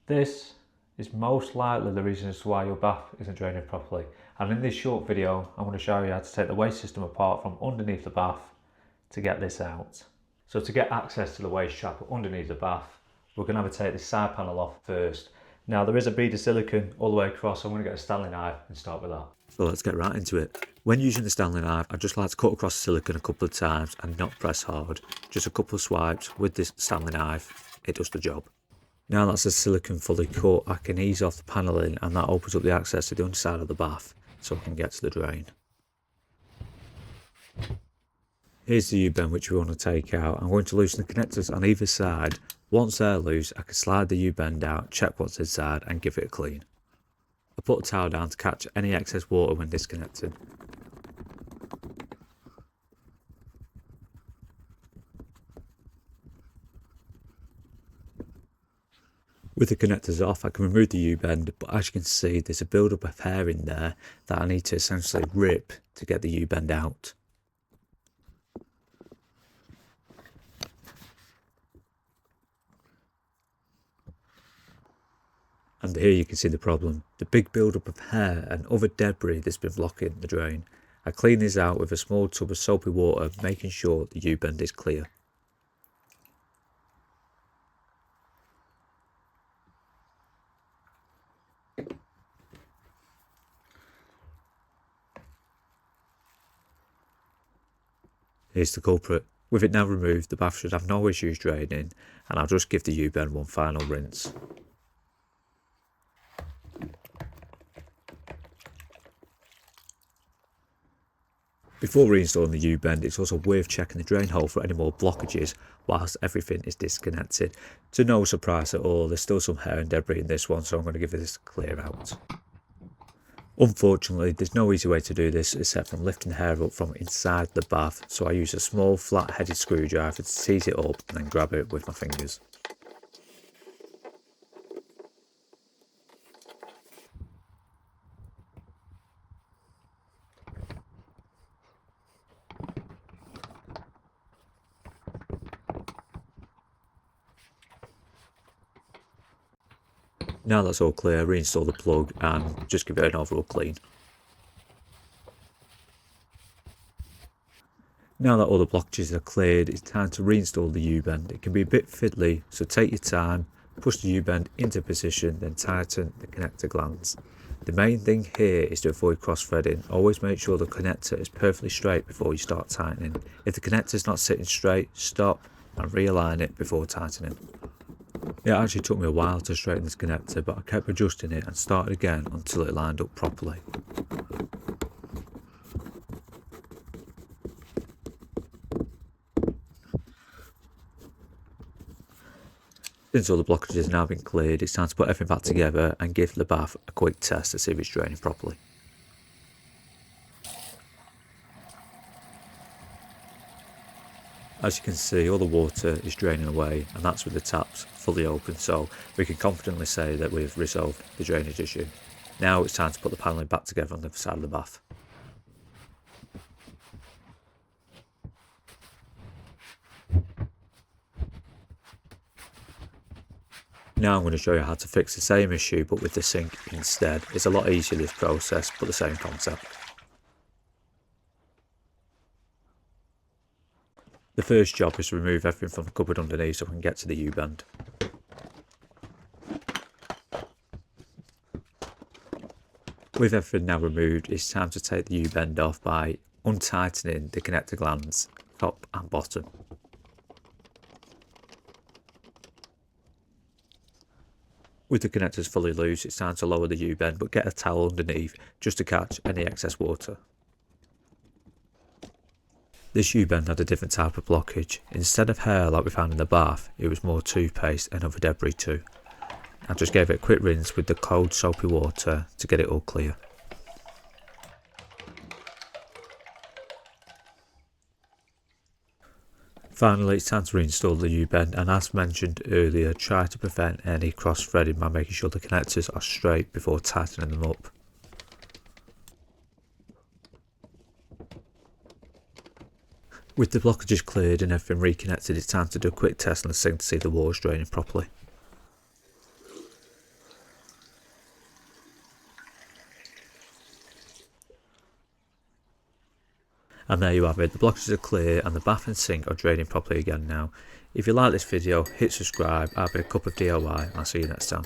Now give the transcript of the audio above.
This is most likely the reason as to why your bath isn't draining properly, and in this short video I'm going to show you how to take the waste system apart from underneath the bath to get this out. So to get access to the waste trap underneath the bath, we're going to have to take this side panel off first. Now there is a bead of silicone all the way across, so I'm going to get a Stanley knife and start with that. So let's get right into it. When using the Stanley knife, I just like to cut across the silicone a couple of times and not press hard. Just a couple of swipes with this Stanley knife, it does the job. Now that's the silicone fully cut, I can ease off the panelling and that opens up the access to the underside of the bath so I can get to the drain. Here's the U-bend which we want to take out. I'm going to loosen the connectors on either side. Once they're loose, I can slide the U-bend out, check what's inside and give it a clean. I put a towel down to catch any excess water when disconnected. With the connectors off, I can remove the U-bend, but as you can see, there's a build-up of hair in there that I need to essentially rip to get the U-bend out. And here you can see the problem, the big build-up of hair and other debris that's been blocking the drain. I clean these out with a small tub of soapy water, making sure the U-bend is clear. Here's the culprit. With it now removed, the bath should have no issues draining, and I'll just give the U-bend one final rinse. Before reinstalling the U-bend, it's also worth checking the drain hole for any more blockages whilst everything is disconnected. To no surprise at all, there's still some hair and debris in this one, so I'm going to give this a clear out. Unfortunately, there's no easy way to do this except from lifting the hair up from inside the bath, so I use a small flat-headed screwdriver to seize it up and then grab it with my fingers. Now that's all clear, reinstall the plug and just give it an overall clean. Now that all the blockages are cleared, it's time to reinstall the U-bend. It can be a bit fiddly, so take your time, push the U-bend into position, then tighten the connector glands. The main thing here is to avoid cross-threading. Always make sure the connector is perfectly straight before you start tightening. If the connector is not sitting straight, stop and realign it before tightening. It actually took me a while to straighten this connector, but I kept adjusting it and started again until it lined up properly. Since all the blockages have now been cleared, it's time to put everything back together and give the bath a quick test to see if it's draining properly. As you can see, all the water is draining away, and that's with the taps fully open, so we can confidently say that we've resolved the drainage issue. Now it's time to put the panelling back together on the side of the bath. Now I'm going to show you how to fix the same issue but with the sink instead. It's a lot easier this process, but the same concept. The first job is to remove everything from the cupboard underneath so we can get to the U-bend. With everything now removed, it's time to take the U-bend off by untightening the connector glands, top and bottom. With the connectors fully loose, it's time to lower the U-bend, but get a towel underneath just to catch any excess water. This U-bend had a different type of blockage. Instead of hair like we found in the bath, it was more toothpaste and other debris too. I just gave it a quick rinse with the cold soapy water to get it all clear. Finally, it's time to reinstall the U-bend, and as mentioned earlier, try to prevent any cross-threading by making sure the connectors are straight before tightening them up. With the blockages cleared and everything reconnected, it's time to do a quick test on the sink to see if the water's draining properly. And there you have it, the blockages are clear and the bath and sink are draining properly again now. If you like this video, hit subscribe. I've been a cup of DIY. I'll see you next time.